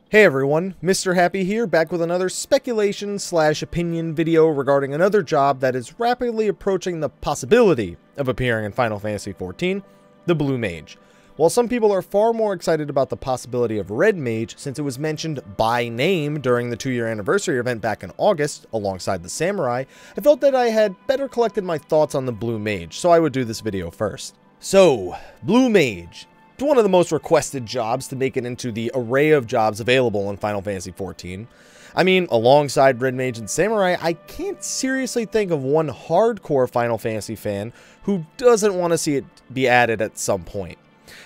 Hey everyone, Mr. Happy here, back with another speculation/opinion video regarding another job that is rapidly approaching the possibility of appearing in Final Fantasy XIV, the Blue Mage. While some people are far more excited about the possibility of Red Mage since it was mentioned by name during the 2-year anniversary event back in August alongside the Samurai, I felt that I had better collected my thoughts on the Blue Mage, so I would do this video first. So, Blue Mage. It's one of the most requested jobs to make it into the array of jobs available in Final Fantasy XIV. I mean, alongside Red Mage and Samurai, I can't seriously think of one hardcore Final Fantasy fan who doesn't want to see it be added at some point.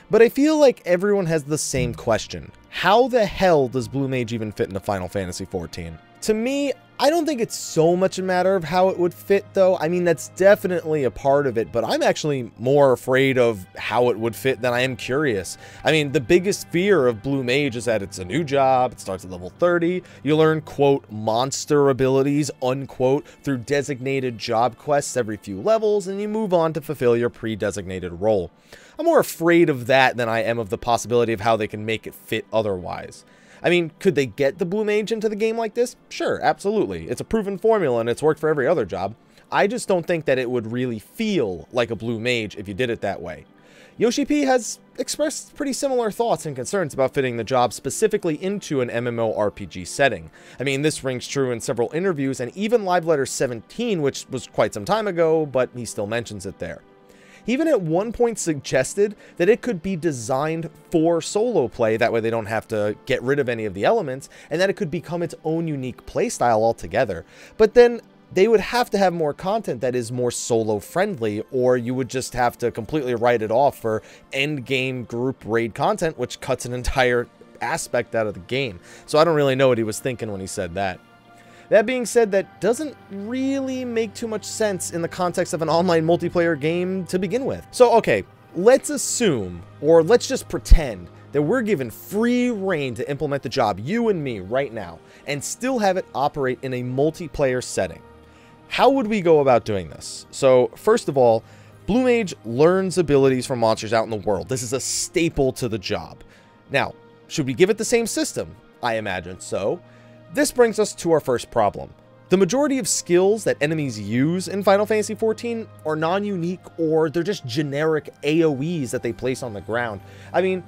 But I feel like everyone has the same question. How the hell does Blue Mage even fit into Final Fantasy XIV? To me, I don't think it's so much a matter of how it would fit, though. I mean, that's definitely a part of it, but I'm actually more afraid of how it would fit than I am curious. I mean, the biggest fear of Blue Mage is that it's a new job, it starts at level 30, you learn, quote, monster abilities, unquote, through designated job quests every few levels, and you move on to fulfill your pre-designated role. I'm more afraid of that than I am of the possibility of how they can make it fit otherwise. I mean, could they get the Blue Mage into the game like this? Sure, absolutely. It's a proven formula and it's worked for every other job. I just don't think that it would really feel like a Blue Mage if you did it that way. Yoshi P has expressed pretty similar thoughts and concerns about fitting the job specifically into an MMORPG setting. I mean, this rings true in several interviews and even Live Letter 17, which was quite some time ago, but he still mentions it there. He even at one point suggested that it could be designed for solo play, that way they don't have to get rid of any of the elements, and that it could become its own unique playstyle altogether. But then they would have to have more content that is more solo friendly, or you would just have to completely write it off for endgame group raid content, which cuts an entire aspect out of the game. So I don't really know what he was thinking when he said that. That being said, that doesn't really make too much sense in the context of an online multiplayer game to begin with. So, okay, let's assume, or let's just pretend, that we're given free reign to implement the job, you and me, right now, and still have it operate in a multiplayer setting. How would we go about doing this? So, first of all, Blue Mage learns abilities from monsters out in the world. This is a staple to the job. Now, should we give it the same system? I imagine so. This brings us to our first problem. The majority of skills that enemies use in Final Fantasy XIV are non-unique, or they're just generic AoEs that they place on the ground. I mean,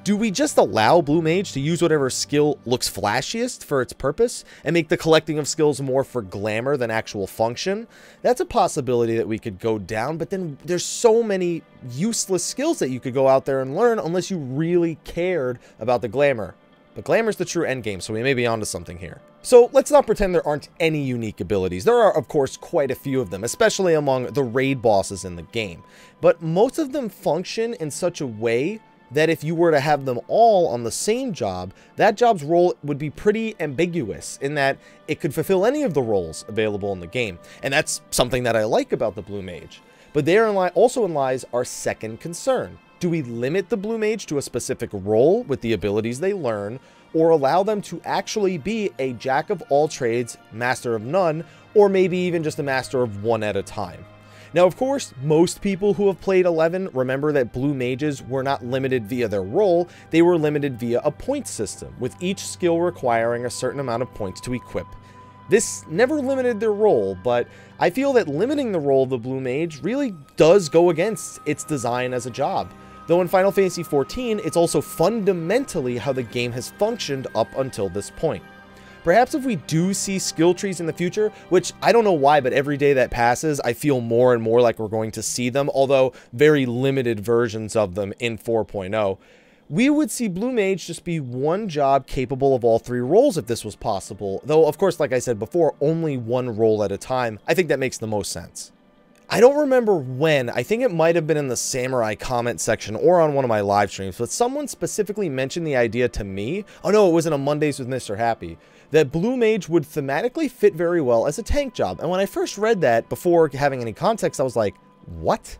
do we just allow Blue Mage to use whatever skill looks flashiest for its purpose and make the collecting of skills more for glamour than actual function? That's a possibility that we could go down, but then there's so many useless skills that you could go out there and learn unless you really cared about the glamour. But glamour's the true endgame, so we may be onto something here. So let's not pretend there aren't any unique abilities. There are, of course, quite a few of them, especially among the raid bosses in the game. But most of them function in such a way that if you were to have them all on the same job, that job's role would be pretty ambiguous in that it could fulfill any of the roles available in the game. And that's something that I like about the Blue Mage. But therein also lies our second concern. Do we limit the Blue Mage to a specific role with the abilities they learn, or allow them to actually be a jack of all trades, master of none, or maybe even just a master of one at a time? Now, of course, most people who have played 11 remember that Blue Mages were not limited via their role, they were limited via a point system, with each skill requiring a certain amount of points to equip. This never limited their role, but I feel that limiting the role of the Blue Mage really does go against its design as a job. Though in Final Fantasy XIV, it's also fundamentally how the game has functioned up until this point. Perhaps if we do see skill trees in the future, which I don't know why, but every day that passes, I feel more and more like we're going to see them, although very limited versions of them in 4.0, we would see Blue Mage just be one job capable of all three roles if this was possible. Though, of course, like I said before, only one role at a time. I think that makes the most sense. I don't remember when, I think it might have been in the Samurai comment section or on one of my live streams, but someone specifically mentioned the idea to me, oh no, it was in a Mondays with Mr. Happy, that Blue Mage would thematically fit very well as a tank job. And when I first read that, before having any context, I was like, what?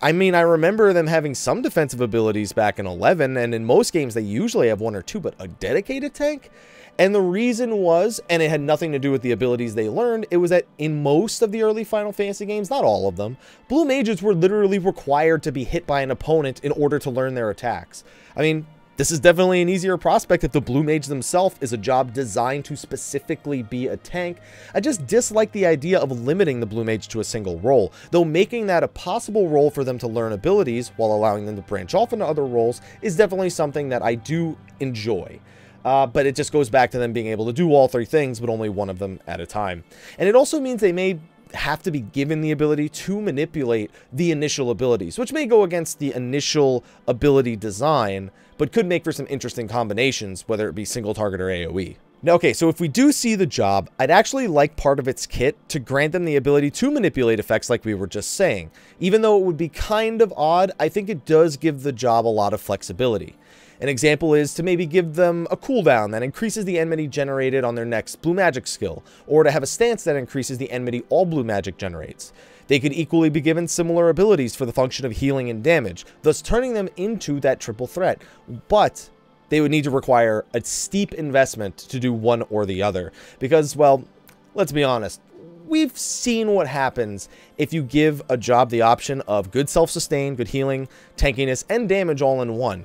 I mean, I remember them having some defensive abilities back in 11, and in most games they usually have one or two, but a dedicated tank? And the reason was, and it had nothing to do with the abilities they learned, it was that in most of the early Final Fantasy games, not all of them, Blue Mages were literally required to be hit by an opponent in order to learn their attacks. I mean, This is definitely an easier prospect if the Blue Mage themselves is a job designed to specifically be a tank. I just dislike the idea of limiting the Blue Mage to a single role, though making that a possible role for them to learn abilities while allowing them to branch off into other roles is definitely something that I do enjoy. But it just goes back to them being able to do all three things, but only one of them at a time. And it also means they may have to be given the ability to manipulate the initial abilities, which may go against the initial ability design, but could make for some interesting combinations, whether it be single target or AoE. Now, okay, so if we do see the job, I'd actually like part of its kit to grant them the ability to manipulate effects like we were just saying. Even though it would be kind of odd, I think it does give the job a lot of flexibility. An example is to maybe give them a cooldown that increases the enmity generated on their next blue magic skill, or to have a stance that increases the enmity all blue magic generates. They could equally be given similar abilities for the function of healing and damage, thus turning them into that triple threat, but they would need to require a steep investment to do one or the other, because, well, let's be honest, we've seen what happens if you give a job the option of good self-sustain, good healing, tankiness, and damage all in one.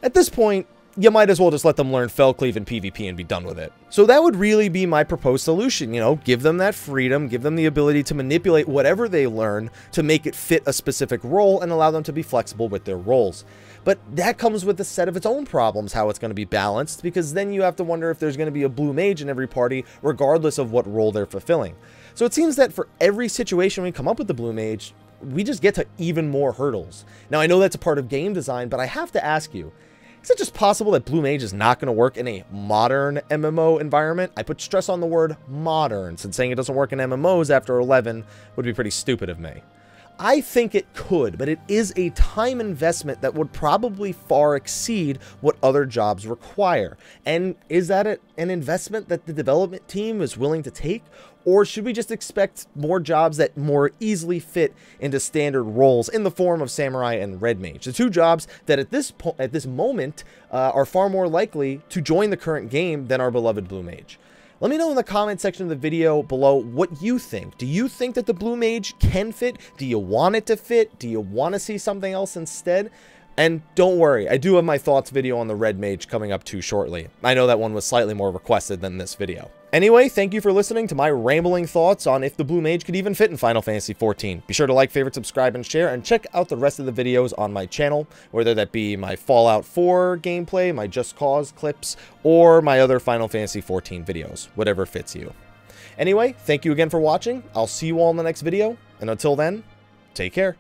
At this point, you might as well just let them learn Fell Cleave in PvP and be done with it. So that would really be my proposed solution, you know, give them that freedom, give them the ability to manipulate whatever they learn to make it fit a specific role and allow them to be flexible with their roles. But that comes with a set of its own problems, how it's going to be balanced, because then you have to wonder if there's going to be a blue mage in every party, regardless of what role they're fulfilling. So it seems that for every situation we come up with the blue mage, we just get to even more hurdles. Now, I know that's a part of game design, but I have to ask you, is it just possible that Blue Mage is not going to work in a modern MMO environment? I put stress on the word modern, since saying it doesn't work in MMOs after 11 would be pretty stupid of me. I think it could, but it is a time investment that would probably far exceed what other jobs require. And is that an investment that the development team is willing to take? Or should we just expect more jobs that more easily fit into standard roles in the form of Samurai and Red Mage? The two jobs that at this moment are far more likely to join the current game than our beloved Blue Mage. Let me know in the comment section of the video below what you think. Do you think that the Blue Mage can fit? Do you want it to fit? Do you want to see something else instead? And don't worry, I do have my thoughts video on the Red Mage coming up too shortly. I know that one was slightly more requested than this video. Anyway, thank you for listening to my rambling thoughts on if the Blue Mage could even fit in Final Fantasy XIV. Be sure to like, favorite, subscribe, and share, and check out the rest of the videos on my channel, whether that be my Fallout 4 gameplay, my Just Cause clips, or my other Final Fantasy XIV videos, whatever fits you. Anyway, thank you again for watching. I'll see you all in the next video, and until then, take care.